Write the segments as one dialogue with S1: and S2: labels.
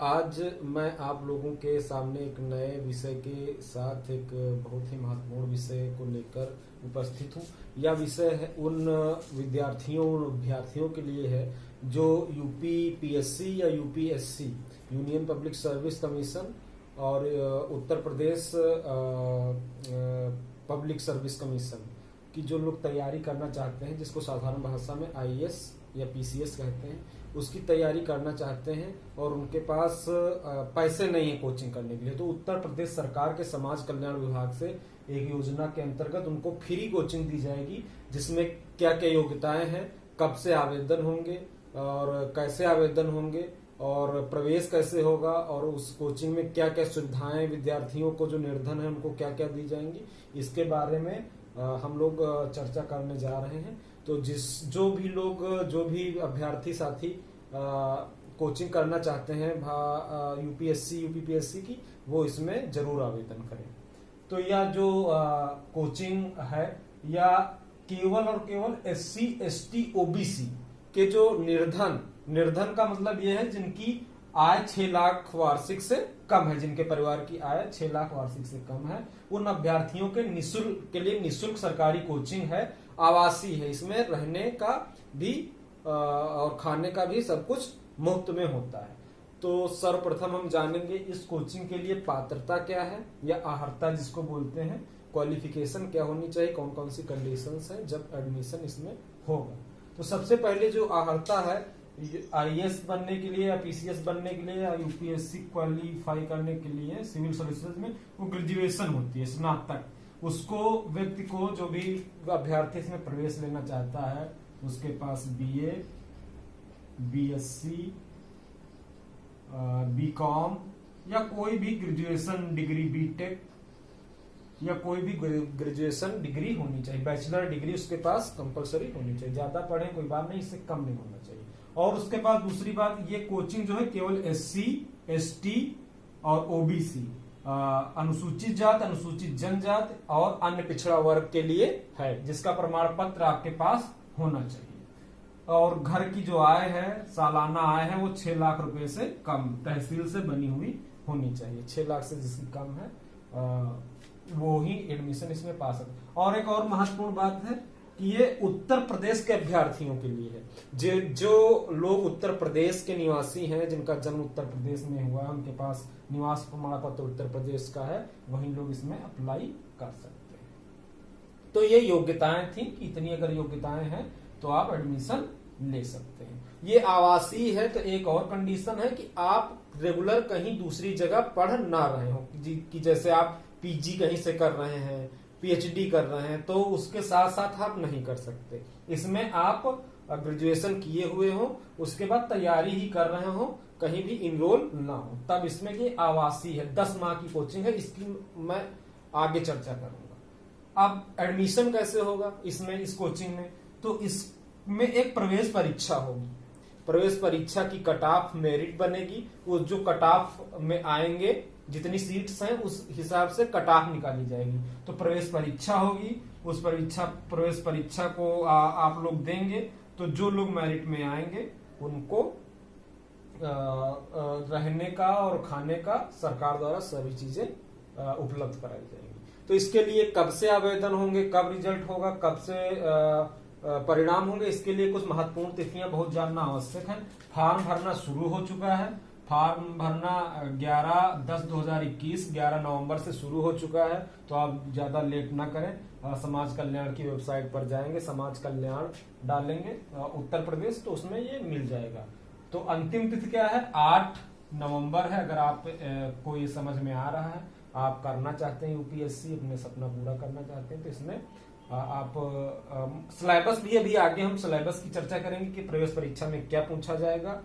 S1: आज मैं आप लोगों के सामने एक नए विषय के साथ एक बहुत ही महत्वपूर्ण विषय को लेकर उपस्थित हूँ। यह विषय है उन विद्यार्थियों उन अभ्यर्थियों के लिए है जो यूपी पीएससी या UPSC union public service commission और Uttar Pradesh public service commission की जो लोग तैयारी करना चाहते हैं, जिसको साधारण भाषा में आईएएस या पीसीएस कहते हैं, उसकी तैयारी करना चाहते हैं और उनके पास पैसे नहीं है कोचिंग करने के लिए, तो उत्तर प्रदेश सरकार के समाज कल्याण विभाग से एक योजना के अंतर्गत उनको फ्री कोचिंग दी जाएगी, जिसमें क्या क्या योग्यताएं हैं, कब से आवेदन होंगे और कैसे आवेदन होंगे और प्रवेश कैसे होगा और उस कोचिंग में क्या क्या सुविधाएं, विद्यार्थियों को जो निर्धन है उनको क्या क्या दी जाएंगी, इसके बारे में हम लोग चर्चा करने जा रहे हैं। तो जो भी अभ्यर्थी साथी कोचिंग करना चाहते हैं यूपीएससी यूपीपीएससी की, वो इसमें जरूर आवेदन करें। तो यह जो कोचिंग है या केवल और केवल एससी एसटी ओबीसी के जो निर्धन का मतलब यह है जिनकी आय 6 लाख वार्षिक से कम है, जिनके परिवार की आय 6 लाख वार्षिक से कम है, उन अभ्यर्थियों के लिए निःशुल्क सरकारी कोचिंग है, आवासीय है। इसमें रहने का भी और खाने का भी सब कुछ मुफ्त में होता है। तो सर्वप्रथम हम जानेंगे इस कोचिंग के लिए पात्रता क्या है या अर्हता जिसको बोलते हैं, क्वालिफिकेशन क्या होनी चाहिए, कौन कौन सी कंडीशंस हैं जब एडमिशन इसमें होगा। तो सबसे पहले जो अर्हता है आईएएस बनने के लिए या पीसीएस बनने के लिए या यूपीएससी क्वालिफाई करने के लिए सिविल सर्विसेज में वो ग्रेजुएशन होती है, स्नातक। उसको व्यक्ति को जो भी अभ्यर्थी इसमें प्रवेश लेना चाहता है उसके पास बीए, बीएससी, बीकॉम या कोई भी ग्रेजुएशन डिग्री, बीटेक या कोई भी ग्रेजुएशन डिग्री होनी चाहिए, बैचलर डिग्री उसके पास कंपलसरी होनी चाहिए। ज्यादा पढ़े कोई बात नहीं, इससे कम नहीं होना चाहिए। और उसके बाद दूसरी बात, ये कोचिंग जो है केवल एससी एसटी और ओबीसी, अनुसूचित जात, अनुसूचित जनजाति और अन्य पिछड़ा वर्ग के लिए है, जिसका प्रमाण पत्र आपके पास होना चाहिए। और घर की जो आय है, सालाना आय है, वो 6 लाख रुपए से कम तहसील से बनी हुई होनी चाहिए। 6 लाख से जिसकी कम है वो ही एडमिशन इसमें पा सकते। और एक और महत्वपूर्ण बात है कि ये उत्तर प्रदेश के अभ्यर्थियों के लिए है। जो लोग उत्तर प्रदेश के निवासी हैं, जिनका जन्म उत्तर प्रदेश में हुआ है, उनके पास निवास प्रमाण पत्र उत्तर प्रदेश का है, वही लोग इसमें अप्लाई कर सकते हैं। तो ये योग्यताएं थी कि इतनी अगर योग्यताएं हैं तो आप एडमिशन ले सकते हैं। ये आवासीय है, तो एक और कंडीशन है कि आप रेगुलर कहीं दूसरी जगह पढ़ ना रहे हो, कि जैसे आप पीजी कहीं से कर रहे हैं, पीएचडी कर रहे हैं, तो उसके साथ साथ आप नहीं कर सकते। इसमें आप ग्रेजुएशन किए हुए हो, उसके बाद तैयारी ही कर रहे हो, कहीं भी इनरोल ना हो, तब इसमें ये आवासीय है। 10 माह की कोचिंग है, इसकी मैं आगे चर्चा करूंगा। अब एडमिशन कैसे होगा इसमें, इस कोचिंग में, तो इसमें एक प्रवेश परीक्षा होगी। प्रवेश परीक्षा की कट ऑफ मेरिट बनेगी, वो जो कट ऑफ में आएंगे, जितनी सीट्स हैं उस हिसाब से कट ऑफ निकाली जाएगी। तो प्रवेश परीक्षा होगी, उस प्रवेश परीक्षा को आप लोग देंगे। तो जो लोग मेरिट में आएंगे उनको रहने का और खाने का सरकार द्वारा सभी चीजें उपलब्ध कराई जाएंगी। तो इसके लिए कब से आवेदन होंगे, कब रिजल्ट होगा, कब से परिणाम होंगे, इसके लिए कुछ महत्वपूर्ण तिथियां बहुत जानना आवश्यक है। फॉर्म भरना शुरू हो चुका है। फॉर्म भरना 11/10/2021 11 नवंबर से शुरू हो चुका है। तो आप ज्यादा लेट ना करें, समाज कल्याण की वेबसाइट पर जाएंगे, समाज कल्याण डालेंगे उत्तर प्रदेश, तो उसमें ये मिल जाएगा। तो अंतिम तिथि क्या है, 8 नवंबर है। अगर आप को ये समझ में आ रहा है, आप करना चाहते हैं यूपीएससी, अपने सपना पूरा करना चाहते हैं, तो इसमें आप सिलेबस भी अभी आगे हम सिलेबस की चर्चा करेंगे कि प्रवेश परीक्षा में क्या पूछा जाएगा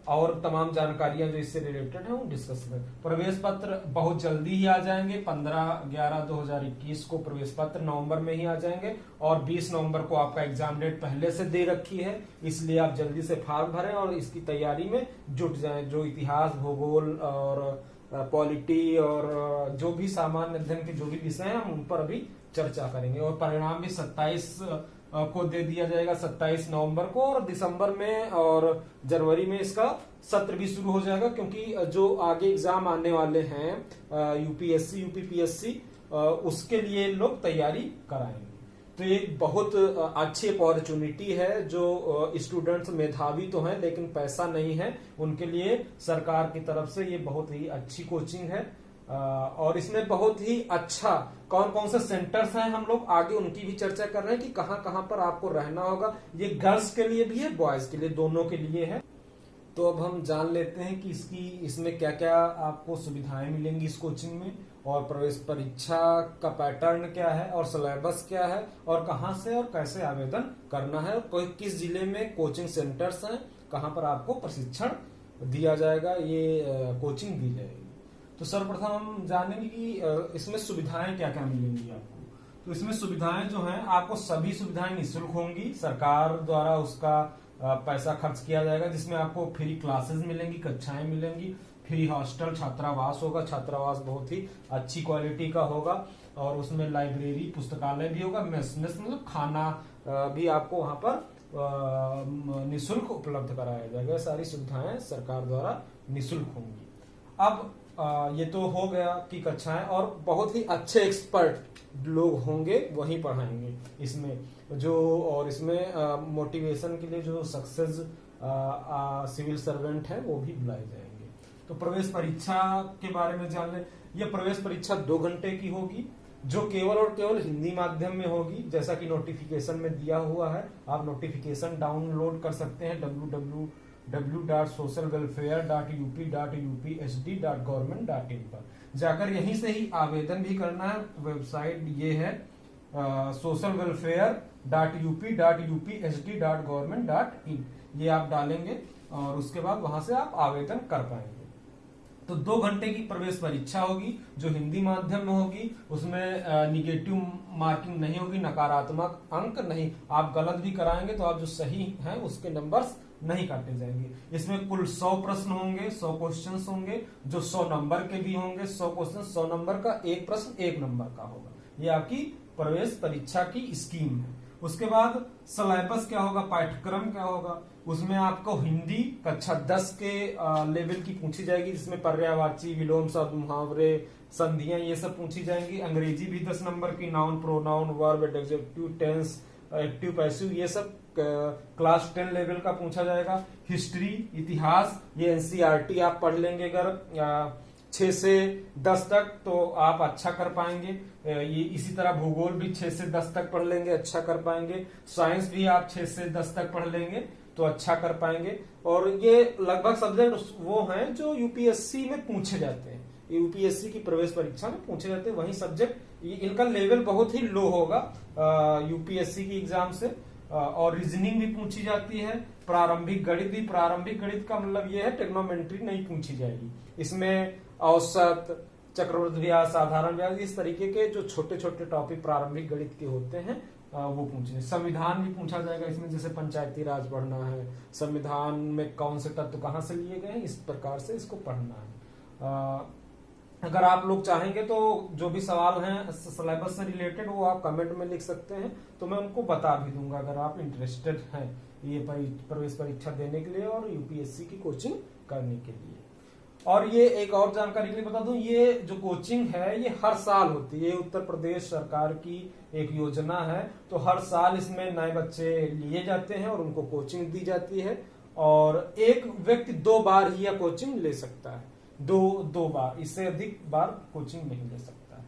S1: और तमाम जानकारियां जो इससे रिलेटेड है वो डिस्कस करें। प्रवेश पत्र बहुत जल्दी ही आ जाएंगे, 15/11/2021 को प्रवेश पत्र नवंबर में ही आ जाएंगे और 20 नवंबर को आपका एग्जाम डेट पहले से दे रखी है, इसलिए आप जल्दी से फॉर्म भरें और इसकी तैयारी में जुट जाएं। जो इतिहास, भूगोल और पॉलिटी और जो भी सामान्य अध्ययन के जो भी विषय हैं हम उन पर अभी चर्चा करेंगे। और परिणाम भी 27 को दे दिया जाएगा 27 नवंबर को, और दिसंबर में और जनवरी में इसका सत्र भी शुरू हो जाएगा, क्योंकि जो आगे एग्जाम आने वाले हैं यूपीएससी यूपीपीएससी उसके लिए लोग तैयारी कराएंगे। तो ये बहुत अच्छी अपॉर्चुनिटी है। जो स्टूडेंट्स मेधावी तो हैं लेकिन पैसा नहीं है, उनके लिए सरकार की तरफ से ये बहुत ही अच्छी कोचिंग है। और इसमें बहुत ही अच्छा कौन कौन से सेंटर्स हैं हम लोग आगे उनकी भी चर्चा कर रहे हैं कि कहां कहां पर आपको रहना होगा। ये गर्ल्स के लिए भी है, बॉयज के लिए, दोनों के लिए है। तो अब हम जान लेते हैं कि इसमें क्या क्या आपको सुविधाएं मिलेंगी इस कोचिंग में, और प्रवेश परीक्षा का पैटर्न क्या है, और सिलेबस क्या है, और कहां से और कैसे आवेदन करना है, और किस जिले में कोचिंग सेंटर्स हैं, कहां पर आपको प्रशिक्षण दिया जाएगा, ये कोचिंग दी जाएगी। तो सर्वप्रथम हम जानेंगे कि इसमें सुविधाएं क्या क्या मिलेंगी आपको। तो इसमें सुविधाएं जो हैं, आपको सभी सुविधाएं निःशुल्क होंगी, सरकार द्वारा उसका पैसा खर्च किया जाएगा, जिसमें आपको फ्री क्लासेस मिलेंगी, कक्षाएं मिलेंगी, फ्री हॉस्टल छात्रावास होगा, छात्रावास बहुत ही अच्छी क्वालिटी का होगा, और उसमें लाइब्रेरी पुस्तकालय भी होगा, मेस मतलब खाना भी आपको वहां पर निःशुल्क उपलब्ध कराया जाएगा। सारी सुविधाएं सरकार द्वारा निःशुल्क होंगी। अब ये तो हो गया कि कक्षाएं, और बहुत ही अच्छे एक्सपर्ट लोग होंगे वही पढ़ाएंगे इसमें और इसमें मोटिवेशन के लिए जो सक्सेस सिविल सर्वेंट है वो भी बुलाए जाएंगे। तो प्रवेश परीक्षा के बारे में जान लें। यह प्रवेश परीक्षा 2 घंटे की होगी, जो केवल और केवल हिंदी माध्यम में होगी, जैसा कि नोटिफिकेशन में दिया हुआ है। आप नोटिफिकेशन डाउनलोड कर सकते हैं www.socialwelfare.up.upsd.government.in पर जाकर यहीं से ही आवेदन भी करना है। वेबसाइट ये है socialwelfare.up.upsd.government.in, ये आप डालेंगे और उसके बाद वहां से आप आवेदन कर पाएंगे। तो 2 घंटे की प्रवेश परीक्षा होगी, जो हिंदी माध्यम में होगी। उसमें निगेटिव मार्किंग नहीं होगी, नकारात्मक अंक नहीं। आप गलत भी कराएंगे तो आप जो सही हैं उसके नंबर्स नहीं काटे जाएंगे। इसमें कुल 100 प्रश्न होंगे, 100 क्वेश्चंस होंगे, जो 100 नंबर के भी होंगे। 100 क्वेश्चन 100 नंबर का, एक प्रश्न 1 नंबर का होगा। ये आपकी प्रवेश परीक्षा की स्कीम है। उसके बाद सिलेबस क्या होगा, पाठ्यक्रम क्या होगा। उसमें आपको हिंदी कक्षा 10 के लेवल की पूछी जाएगी, जिसमें पर्यायवाची, विलोम शब्द, मुहावरे, संधियां ये सब पूछी जाएंगी। अंग्रेजी भी 10 नंबर की, noun, pronoun, verb, adjective, tense, active, passive, ये सब क्लास 10 लेवल का पूछा जाएगा। हिस्ट्री, इतिहास, ये एनसीईआरटी आप पढ़ लेंगे अगर 6 से 10 तक तो आप अच्छा कर पाएंगे। ये इसी तरह भूगोल भी 6 से 10 तक पढ़ लेंगे, अच्छा कर पाएंगे। साइंस भी आप 6 से 10 तक पढ़ लेंगे तो अच्छा कर पाएंगे। और ये लगभग सब्जेक्ट वो हैं जो यूपीएससी में पूछे जाते हैं, यूपीएससी की प्रवेश परीक्षा में पूछे जाते हैं। वही सब्जेक्ट, इनका लेवल बहुत ही लो होगा यूपीएससी की एग्जाम से। और रीजनिंग भी पूछी जाती है, प्रारंभिक गणित भी। प्रारंभिक गणित का मतलब ये है ट्रिग्नोमेट्री नहीं पूछी जाएगी। इसमें औसत, चक्रवृद्धि ब्याज, साधारण ब्याज, इस तरीके के जो छोटे छोटे टॉपिक प्रारंभिक गणित के होते हैं वो पूछे। संविधान भी पूछा जाएगा इसमें, जैसे पंचायती राज पढ़ना है, संविधान में कौन से तत्व कहाँ से लिए गए हैं, इस प्रकार से इसको पढ़ना है। अगर आप लोग चाहेंगे तो जो भी सवाल हैं सिलेबस से रिलेटेड वो आप कमेंट में लिख सकते हैं, तो मैं उनको बता भी दूंगा अगर आप इंटरेस्टेड हैं ये प्रवेश परीक्षा देने के लिए और यूपीएससी की कोचिंग करने के लिए। और ये एक और जानकारी के लिए बता दूं, ये जो कोचिंग है ये हर साल होती है। ये उत्तर प्रदेश सरकार की एक योजना है, तो हर साल इसमें नए बच्चे लिए जाते हैं और उनको कोचिंग दी जाती है। और एक व्यक्ति 2 बार ही यह कोचिंग ले सकता है, दो बार, इससे अधिक बार कोचिंग नहीं ले सकता है।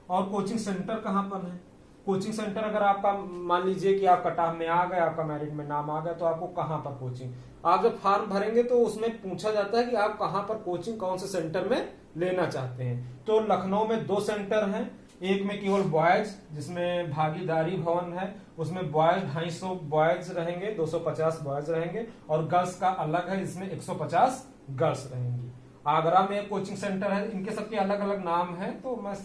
S1: और कोचिंग सेंटर कहाँ पर है? कोचिंग सेंटर अगर आपका मान लीजिए कि आप कट ऑफ में आ गए, आपका मेरिट में नाम आ गया, तो आपको कहाँ पर कोचिंग, आप जब फॉर्म भरेंगे तो उसमें पूछा जाता है कि आप कहाँ पर कोचिंग कौन से सेंटर में लेना चाहते हैं। तो लखनऊ में 2 सेंटर हैं, एक में केवल बॉयज जिसमें भागीदारी भवन है, उसमें बॉयज 250 बॉयज रहेंगे, 250 बॉयज रहेंगे, और गर्ल्स का अलग है जिसमें 150 गर्ल्स रहेंगी। आगरा में एक कोचिंग सेंटर है, इनके सबके अलग अलग नाम है, तो मैं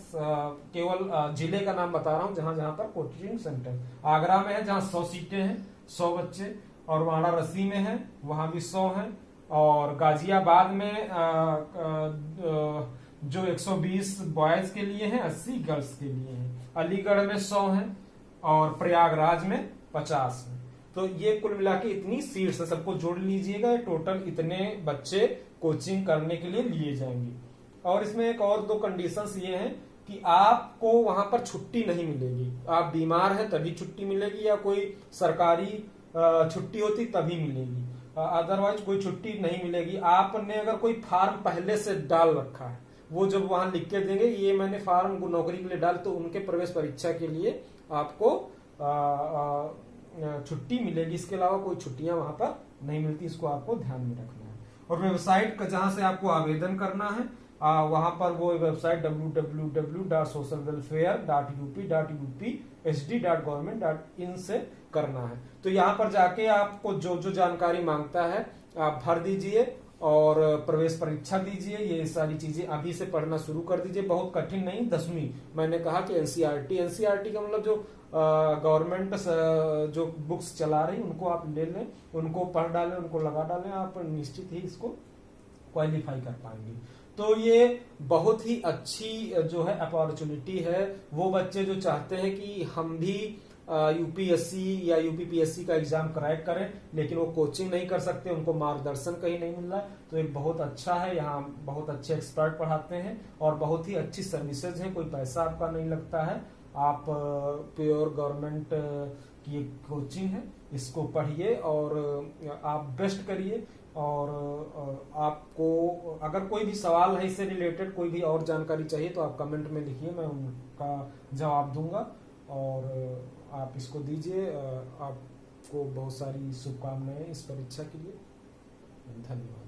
S1: केवल जिले का नाम बता रहा हूँ जहां जहां पर कोचिंग सेंटर। आगरा में है जहां 100 सीटें हैं, 100 बच्चे, और वाराणसी में है वहां भी 100 हैं, और गाजियाबाद में जो 120 बॉयज के लिए हैं, 80 गर्ल्स के लिए हैं। अलीगढ़ में 100 हैं, और प्रयागराज में 50 हैं। तो ये कुल मिला के इतनी सीट्स है, सबको जोड़ लीजिएगा, टोटल इतने बच्चे कोचिंग करने के लिए लिए जाएंगे। और इसमें एक और दो कंडीशंस ये हैं कि आपको वहां पर छुट्टी नहीं मिलेगी, आप बीमार हैं तभी छुट्टी मिलेगी, या कोई सरकारी छुट्टी होती तभी मिलेगी, अदरवाइज कोई छुट्टी नहीं मिलेगी। आपने अगर कोई फार्म पहले से डाल रखा है, वो जब वहां लिख के देंगे ये मैंने फार्म नौकरी के लिए डाल, तो उनके प्रवेश परीक्षा के लिए आपको छुट्टी मिलेगी। इसके अलावा कोई छुट्टियां वहां पर नहीं मिलती, इसको आपको ध्यान में रखना है। और वेबसाइट का जहां से आपको आवेदन करना है वहां पर वो वेबसाइट www.socialwelfare.up.upsd.government.in से करना है। तो यहाँ पर जाके आपको जो जो जानकारी मांगता है आप भर दीजिए और प्रवेश परीक्षा दीजिए। ये सारी चीजें अभी से पढ़ना शुरू कर दीजिए, बहुत कठिन नहीं। 10वीं मैंने कहा कि एनसीईआरटी का मतलब जो गवर्नमेंट जो बुक्स चला रही उनको आप ले लें, उनको पढ़ डालें, उनको लगा डालें, आप निश्चित ही इसको क्वालिफाई कर पाएंगे। तो ये बहुत ही अच्छी जो है अपॉर्चुनिटी है। वो बच्चे जो चाहते हैं कि हम भी यूपीएससी या यूपीपीएससी का एग्जाम क्रैक करें, लेकिन वो कोचिंग नहीं कर सकते, उनको मार्गदर्शन कहीं नहीं मिल रहा है, तो एक बहुत अच्छा है। यहाँ बहुत अच्छे एक्सपर्ट पढ़ाते हैं और बहुत ही अच्छी सर्विसेज हैं, कोई पैसा आपका नहीं लगता है। आप प्योर गवर्नमेंट की कोचिंग है, इसको पढ़िए और आप बेस्ट करिए। और आपको अगर कोई भी सवाल है इससे रिलेटेड, कोई भी और जानकारी चाहिए तो आप कमेंट में लिखिए, मैं उनका जवाब दूंगा। और आप इसको दीजिए। आपको बहुत सारी शुभकामनाएं इस परीक्षा के लिए। धन्यवाद।